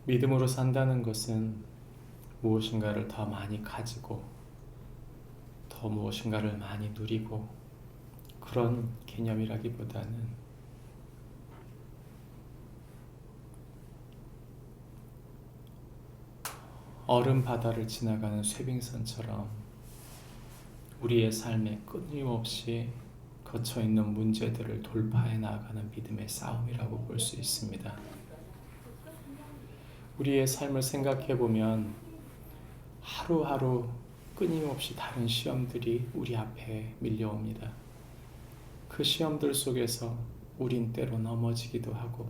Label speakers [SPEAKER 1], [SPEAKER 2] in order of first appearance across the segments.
[SPEAKER 1] 믿음으로 산다는 것은 무엇인가를 더 많이 가지고 더 무엇인가를 많이 누리고 그런 개념이라기보다는 얼음 바다를 지나가는 쇠빙선처럼 우리의 삶에 끊임없이 거쳐있는 문제들을 돌파해 나가는 믿음의 싸움이라고 볼 수 있습니다. 우리의 삶을 생각해 보면 하루하루 끊임없이 다른 시험들이 우리 앞에 밀려옵니다. 그 시험들 속에서 우린 때로 넘어지기도 하고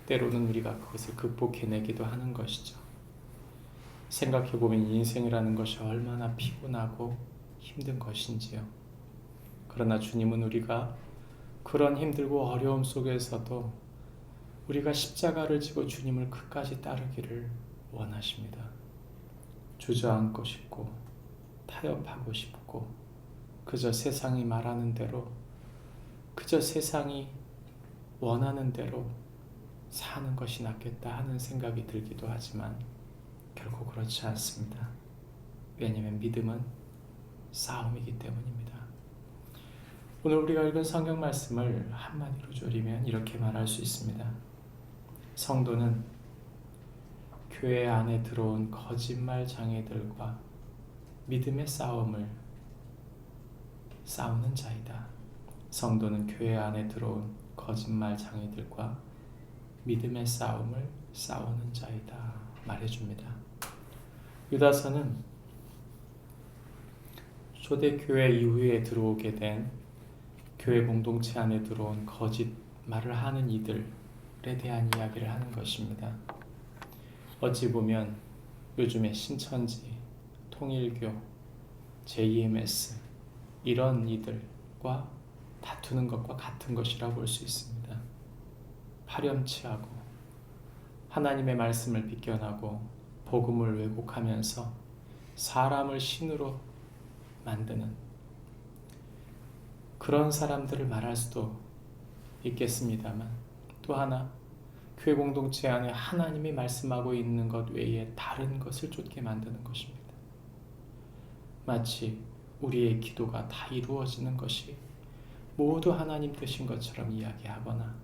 [SPEAKER 1] 때로는 우리가 그것을 극복해내기도 하는 것이죠. 생각해 보면 인생이라는 것이 얼마나 피곤하고 힘든 것인지요. 그러나 주님은 우리가 그런 힘들고 어려움 속에서도 우리가 십자가를 지고 주님을 끝까지 따르기를 원하십니다. 주저앉고 싶고 타협하고 싶고 그저 세상이 말하는 대로 그저 세상이 원하는 대로 사는 것이 낫겠다 하는 생각이 들기도 하지만 결코 그렇지 않습니다. 왜냐하면 믿음은 싸움이기 때문입니다. 오늘 우리가 읽은 성경 말씀을 한마디로 조리면 이렇게 말할 수 있습니다. 성도는 교회 안에 들어온 거짓말 장애들과 믿음의 싸움을 싸우는 자이다. 성도는 교회 안에 들어온 거짓말 장애들과 믿음의 싸움을 싸우는 자이다 말해줍니다. 유다서는 초대교회 이후에 들어오게 된 교회 공동체 안에 들어온 거짓말을 하는 이들에 대한 이야기를 하는 것입니다. 어찌 보면 요즘의 신천지, 통일교, JMS 이런 이들과 다투는 것과 같은 것이라 볼 수 있습니다. 파렴치하고 하나님의 말씀을 비껴나고 복음을 왜곡하면서 사람을 신으로 만드는 그런 사람들을 말할 수도 있겠습니다만 또 하나 교회 공동체 안에 하나님이 말씀하고 있는 것 외에 다른 것을 쫓게 만드는 것입니다. 마치 우리의 기도가 다 이루어지는 것이 모두 하나님 뜻인 것처럼 이야기하거나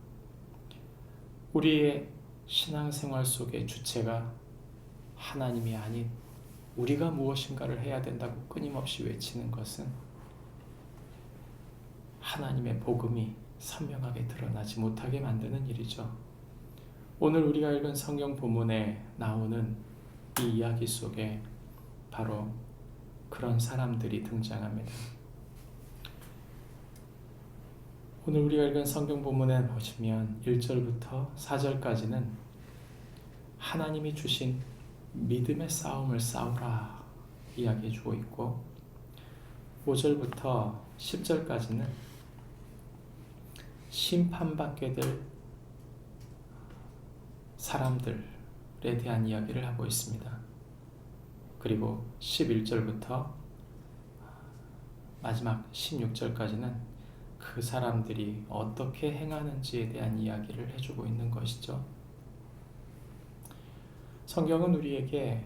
[SPEAKER 1] 우리의 신앙생활 속의 주체가 하나님이 아닌 우리가 무엇인가를 해야 된다고 끊임없이 외치는 것은 하나님의 복음이 선명하게 드러나지 못하게 만드는 일이죠. 오늘 우리가 읽은 성경 본문에 나오는 이 이야기 속에 바로 그런 사람들이 등장합니다. 오늘 우리가 읽은 성경 본문에 보시면 1절부터 4절까지는 하나님이 주신 믿음의 싸움을 싸우라 이야기해 주고 있고 5절부터 10절까지는 심판받게 될 사람들에 대한 이야기를 하고 있습니다. 그리고 11절부터 마지막 16절까지는 그 사람들이 어떻게 행하는지에 대한 이야기를 해주고 있는 것이죠. 성경은 우리에게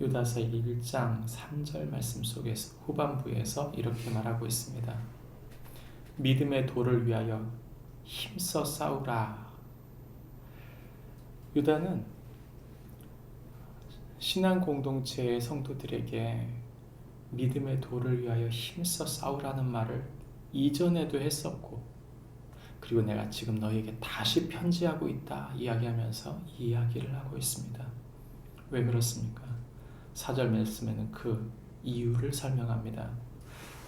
[SPEAKER 1] 유다서 1장 3절 말씀 속에서 후반부에서 이렇게 말하고 있습니다. 믿음의 도를 위하여 힘써 싸우라. 유다는 신앙 공동체의 성도들에게 믿음의 도를 위하여 힘써 싸우라는 말을 이전에도 했었고 그리고 내가 지금 너에게 다시 편지하고 있다 이야기하면서 이 이야기를 하고 있습니다. 왜 그렇습니까? 4절 말씀에는 그 이유를 설명합니다.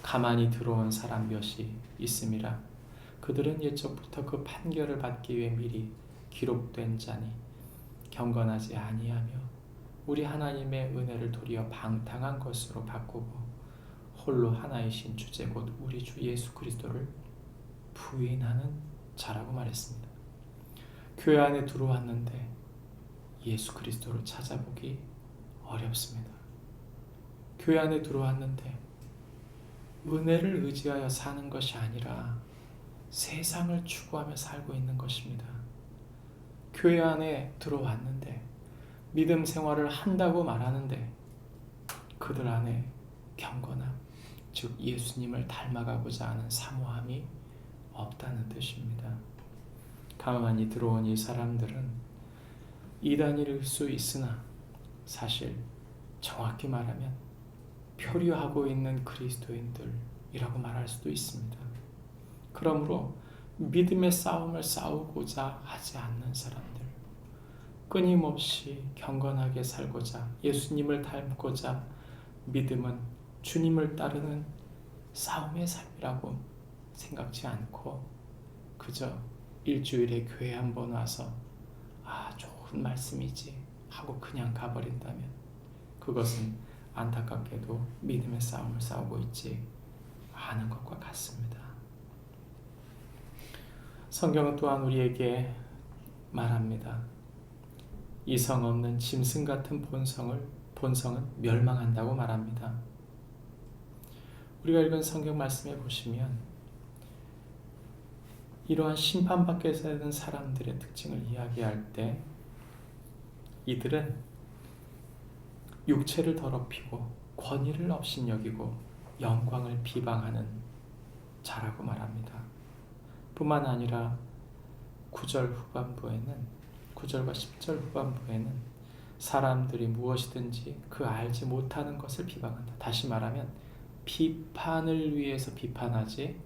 [SPEAKER 1] 가만히 들어온 사람 몇이 있음이라. 그들은 옛적부터 그 판결을 받기 위해 미리 기록된 자니 경건하지 아니하며 우리 하나님의 은혜를 도리어 방탕한 것으로 바꾸고 홀로 하나이신 주제 곧 우리 주 예수 그리스도를 부인하는 자라고 말했습니다. 교회 안에 들어왔는데 예수 그리스도를 찾아보기 어렵습니다. 교회 안에 들어왔는데 은혜를 의지하여 사는 것이 아니라 세상을 추구하며 살고 있는 것입니다. 교회 안에 들어왔는데 믿음 생활을 한다고 말하는데 그들 안에 경건함, 즉 예수님을 닮아가고자 하는 사모함이 없다는 뜻입니다. 가만히 들어온 이 사람들은 이단일 수 있으나 사실 정확히 말하면 표류하고 있는 그리스도인들이라고 말할 수도 있습니다. 그러므로 믿음의 싸움을 싸우고자 하지 않는 사람들, 끊임없이 경건하게 살고자 예수님을 닮고자 믿음은 주님을 따르는 싸움의 삶이라고 생각지 않고 그저 일주일에 교회 한번 와서 좋은 말씀이지 하고 그냥 가버린다면 그것은 안타깝게도 믿음의 싸움을 싸우고 있지 않은 것과 같습니다. 성경은 또한 우리에게 말합니다. 이성 없는 짐승 같은 본성은 멸망한다고 말합니다. 우리가 읽은 성경 말씀에 보시면 이러한 심판받게 되는 사람들의 특징을 이야기할 때 이들은 육체를 더럽히고 권위를 업신여기고 영광을 비방하는 자라고 말합니다. 뿐만 아니라 9절과 10절 후반부에는 사람들이 무엇이든지 그 알지 못하는 것을 비방한다. 다시 말하면 비판을 위해서 비판하지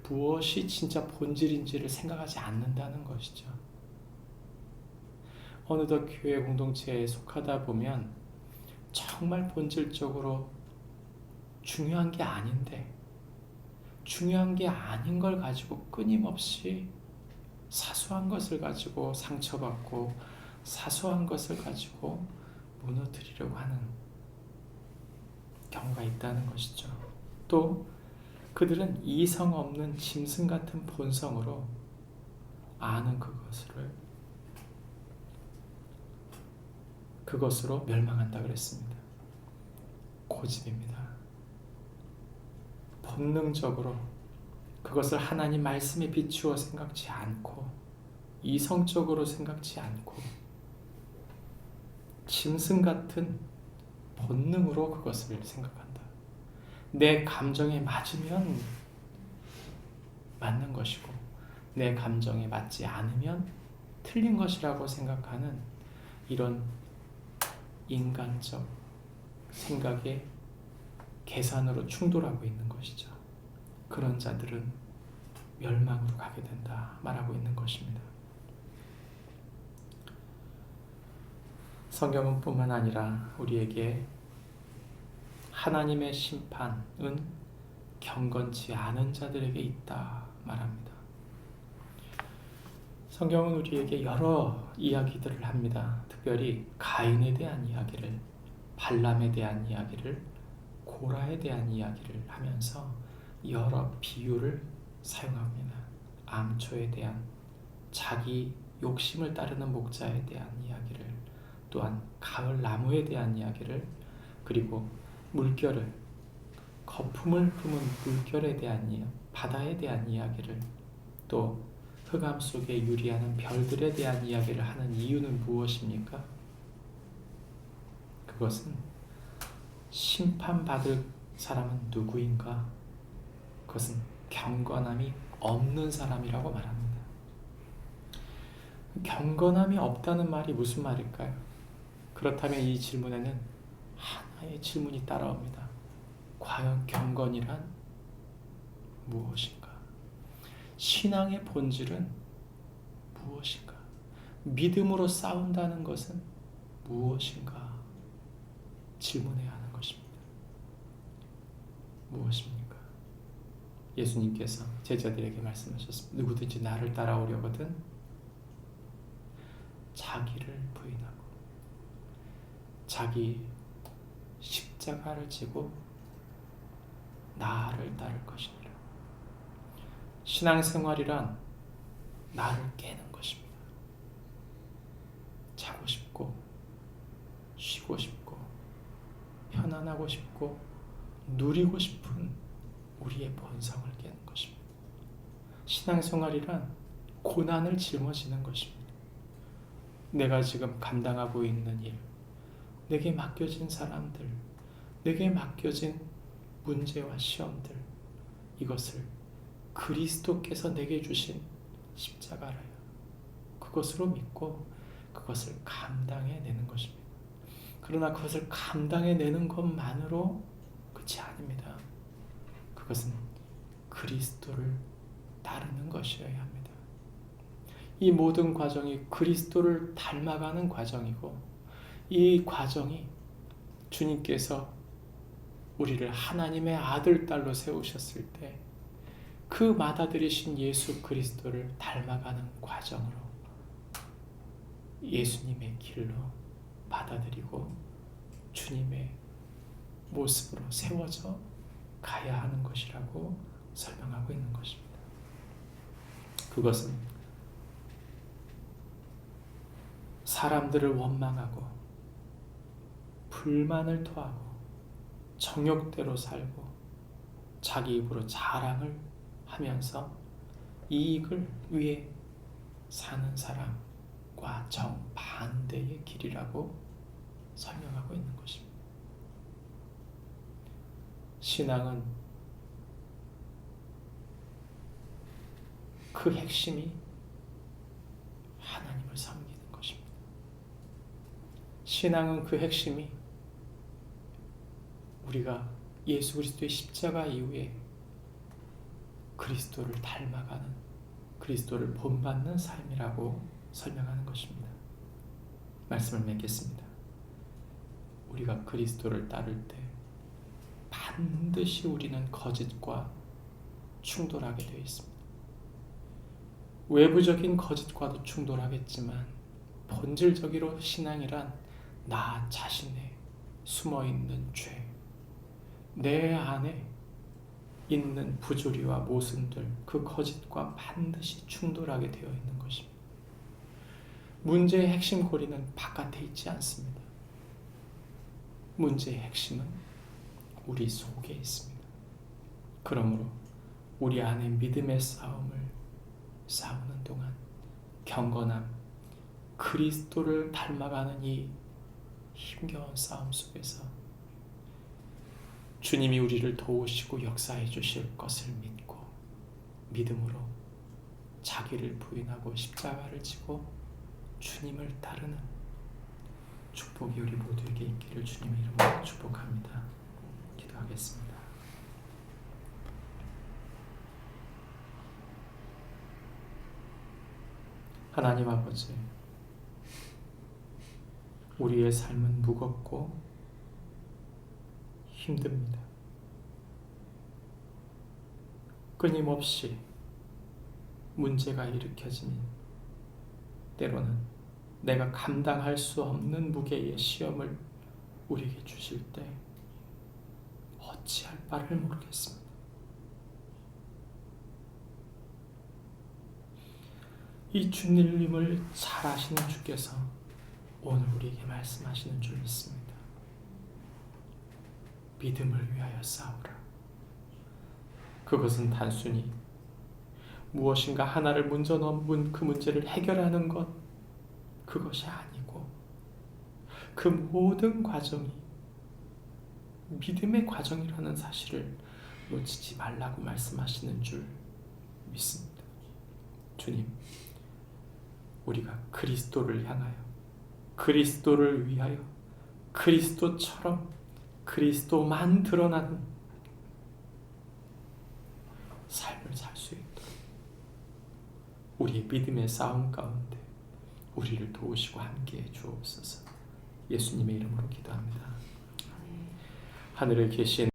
[SPEAKER 1] 무엇이 진짜 본질인지를 생각하지 않는다는 것이죠. 어느덧 교회 공동체에 속하다 보면 정말 본질적으로 중요한 게 아닌데 중요한 게 아닌 걸 가지고 끊임없이 사소한 것을 가지고 상처받고 사소한 것을 가지고 무너뜨리려고 하는 경우가 있다는 것이죠. 또 그들은 이성 없는 짐승 같은 본성으로 아는 그것으로 멸망한다 그랬습니다. 고집입니다. 본능적으로 그것을 하나님 말씀에 비추어 생각지 않고 이성적으로 생각지 않고 짐승 같은 본능으로 그것을 생각한다. 내 감정에 맞으면 맞는 것이고 내 감정에 맞지 않으면 틀린 것이라고 생각하는 이런 인간적 생각의 계산으로 충돌하고 있는 것이죠. 그런 자들은 멸망으로 가게 된다 말하고 있는 것입니다. 성경은 뿐만 아니라 우리에게 하나님의 심판은 경건치 않은 자들에게 있다 말합니다. 성경은 우리에게 여러 이야기들을 합니다. 특별히 가인에 대한 이야기를, 발람에 대한 이야기를, 고라에 대한 이야기를 하면서 여러 비유를 사용합니다. 암초에 대한, 자기 욕심을 따르는 목자에 대한 이야기를, 또한 가을 나무에 대한 이야기를, 그리고 물결을, 거품을 품은 물결에 대한 바다에 대한 이야기를, 또 흑암 속에 유리하는 별들에 대한 이야기를 하는 이유는 무엇입니까? 그것은 심판받을 사람은 누구인가? 그것은 경건함이 없는 사람이라고 말합니다. 경건함이 없다는 말이 무슨 말일까요? 그렇다면 이 질문에는 하나의 질문이 따라옵니다. 과연 경건이란 무엇인가? 신앙의 본질은 무엇인가? 믿음으로 싸운다는 것은 무엇인가? 질문해야 하는 것입니다. 무엇입니까? 예수님께서 제자들에게 말씀하셨습니다. 누구든지 나를 따라오려거든 자기를 부인하고 자기 십자가를 지고 나를 따를 것이니라. 신앙생활이란 나를 깨는 것입니다. 자고 싶고 쉬고 싶고 편안하고 싶고 누리고 싶은 우리의 본성을 깨는 것입니다. 신앙생활이란 고난을 짊어지는 것입니다. 내가 지금 감당하고 있는 일, 내게 맡겨진 사람들, 내게 맡겨진 문제와 시험들, 이것을 그리스도께서 내게 주신 십자가라요. 그것으로 믿고 그것을 감당해내는 것입니다. 그러나 그것을 감당해내는 것만으로 끝이 아닙니다. 그것은 그리스도를 따르는 것이어야 합니다. 이 모든 과정이 그리스도를 닮아가는 과정이고, 이 과정이 주님께서 우리를 하나님의 아들, 딸로 세우셨을 때 그 맏아들이신 예수 그리스도를 닮아가는 과정으로 예수님의 길로 받아들이고 주님의 모습으로 세워져 가야 하는 것이라고 설명하고 있는 것입니다. 그것은 사람들을 원망하고 불만을 토하고 정욕대로 살고 자기 입으로 자랑을 하면서 이익을 위해 사는 사람과 정반대의 길이라고 설명하고 있는 것입니다. 신앙은 그 핵심이 하나님을 섬기는 것입니다. 신앙은 그 핵심이 우리가 예수 그리스도의 십자가 이후에 그리스도를 닮아가는, 그리스도를 본받는 삶이라고 설명하는 것입니다. 말씀을 맺겠습니다. 우리가 그리스도를 따를 때 반드시 우리는 거짓과 충돌하게 되어 있습니다. 외부적인 거짓과도 충돌하겠지만 본질적으로 신앙이란 나 자신의 숨어있는 죄, 내 안에 있는 부조리와 모순들, 그 거짓과 반드시 충돌하게 되어 있는 것입니다. 문제의 핵심 고리는 바깥에 있지 않습니다. 문제의 핵심은 우리 속에 있습니다. 그러므로 우리 안에 믿음의 싸움을 싸우는 동안 경건함, 그리스도를 닮아가는 이 힘겨운 싸움 속에서 주님이 우리를 도우시고 역사해 주실 것을 믿고 믿음으로 자기를 부인하고 십자가를 지고 주님을 따르는 축복이 우리 모두에게 있기를 주님의 이름으로 축복합니다. 기도하겠습니다. 하나님 아버지, 우리의 삶은 무겁고 힘듭니다. 끊임없이 문제가 일으켜지니 때로는 내가 감당할 수 없는 무게의 시험을 우리에게 주실 때 어찌할 바를 모르겠습니다. 이 주님을 잘 아시는 주께서 오늘 우리에게 말씀하시는 줄 믿습니다. 믿음을 위하여 싸우라. 그것은 단순히 무엇인가 하나를 문제 넘은 그 문제를 해결하는 것, 그것이 아니고 그 모든 과정이 믿음의 과정이라는 사실을 놓치지 말라고 말씀하시는 줄 믿습니다. 주님, 우리가 그리스도를 향하여, 그리스도를 위하여, 그리스도처럼 그리스도만 드러나는 삶을 살 수 있도록 우리의 믿음의 싸움 가운데 우리를 도우시고 함께해 주옵소서. 예수님의 이름으로 기도합니다. 하늘에 계신